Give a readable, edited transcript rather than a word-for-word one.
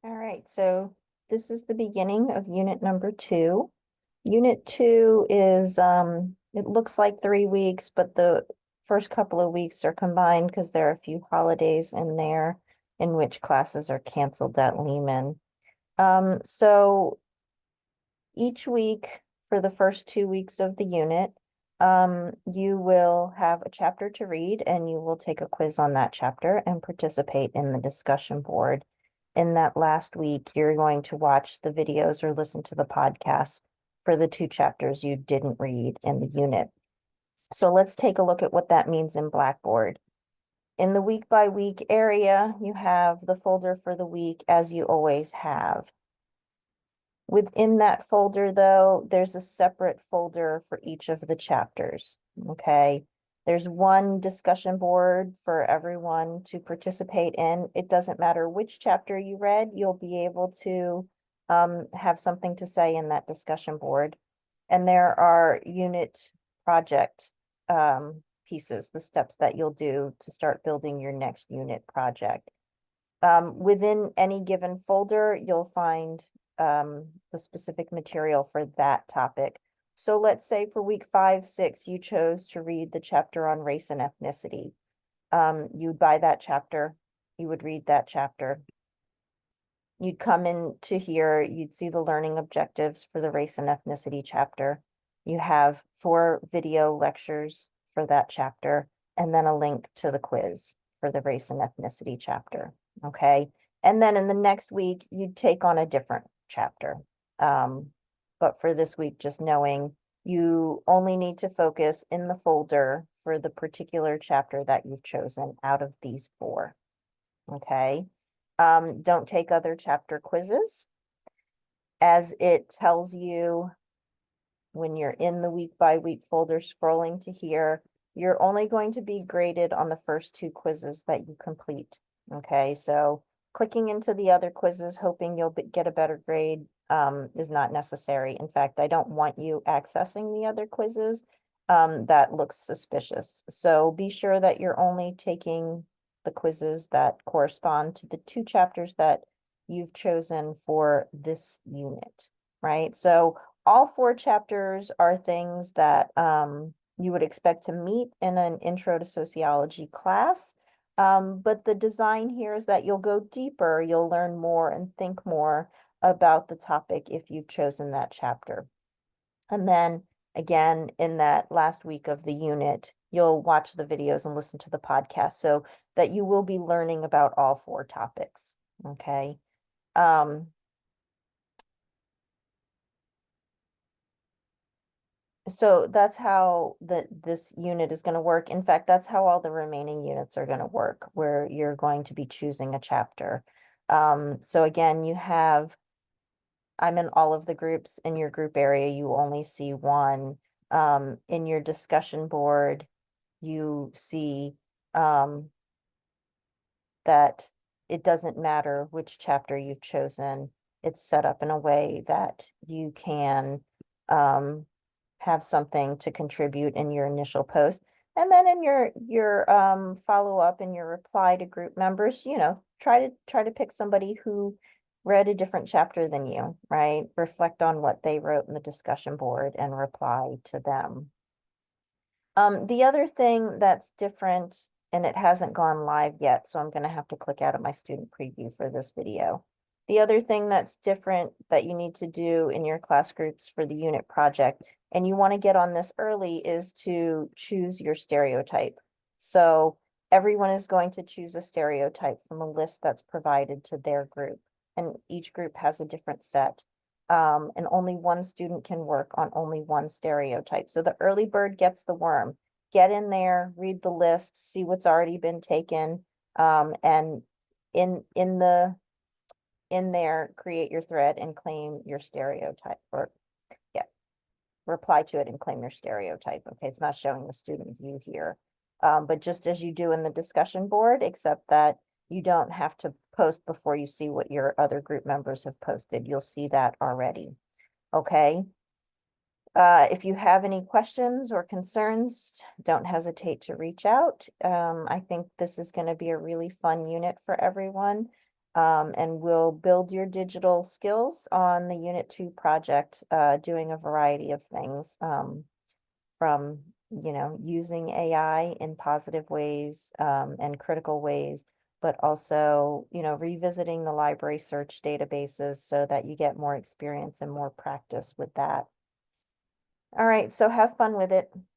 All right, so this is the beginning of unit number 2. Unit 2 is, it looks like 3 weeks, but the first couple of weeks are combined because there are a few holidays in there in which classes are canceled at Lehman. So each week for the first 2 weeks of the unit, you will have a chapter to read and you will take a quiz on that chapter and participate in the discussion board. In that last week, you're going to watch the videos or listen to the podcast for the 2 chapters you didn't read in the unit. So let's take a look at what that means in Blackboard. In the week by week area, you have the folder for the week as you always have. Within that folder, though, there's a separate folder for each of the chapters, okay? There's one discussion board for everyone to participate in. It doesn't matter which chapter you read, you'll be able to have something to say in that discussion board. And there are unit project pieces, the steps that you'll do to start building your next unit project. Within any given folder, you'll find the specific material for that topic. So let's say for week 5, 6, you chose to read the chapter on race and ethnicity. You'd buy that chapter, you would read that chapter. You'd come into here, you'd see the learning objectives for the race and ethnicity chapter. You have 4 video lectures for that chapter, and then a link to the quiz for the race and ethnicity chapter, okay? And then in the next week, you'd take on a different chapter. But for this week, just knowing you only need to focus in the folder for the particular chapter that you've chosen out of these 4, okay? Don't take other chapter quizzes, as it tells you when you're in the week by week folder scrolling to here, you're only going to be graded on the first 2 quizzes that you complete. Okay, so clicking into the other quizzes, hoping you'll get a better grade is not necessary. In fact, I don't want you accessing the other quizzes. That looks suspicious. So be sure that you're only taking the quizzes that correspond to the 2 chapters that you've chosen for this unit, right? So all 4 chapters are things that you would expect to meet in an intro to sociology class. But the design here is that you'll go deeper, you'll learn more and think more about the topic if you've chosen that chapter. And then again, in that last week of the unit, you'll watch the videos and listen to the podcast so that you will be learning about all 4 topics. Okay. So that's how this unit is going to work. In fact, that's how all the remaining units are going to work, where you're going to be choosing a chapter. So again, I'm in all of the groups. In your group area, you only see one. In your discussion board, you see that it doesn't matter which chapter you've chosen. It's set up in a way that you can have something to contribute in your initial post. And then in your follow-up and your reply to group members, try to pick somebody who read a different chapter than you, right? Reflect on what they wrote in the discussion board and reply to them. The other thing that's different, and it hasn't gone live yet, so I'm going to have to click out of my student preview for this video. The other thing that's different that you need to do in your class groups for the unit project, and you want to get on this early, is to choose your stereotype. So everyone is going to choose a stereotype from a list that's provided to their group, and each group has a different set. And only one student can work on only one stereotype. So the early bird gets the worm. Get in there, read the list, see what's already been taken, and in there, create your thread and claim your stereotype, or yeah, reply to it and claim your stereotype. Okay, it's not showing the student view here. But just as you do in the discussion board, except that you don't have to post before you see what your other group members have posted. You'll see that already. Okay. If you have any questions or concerns, don't hesitate to reach out. I think this is going to be a really fun unit for everyone. And we'll build your digital skills on the Unit 2 project, doing a variety of things, from, using AI in positive ways, and critical ways, but also, revisiting the library search databases so that you get more experience and more practice with that. All right, so have fun with it.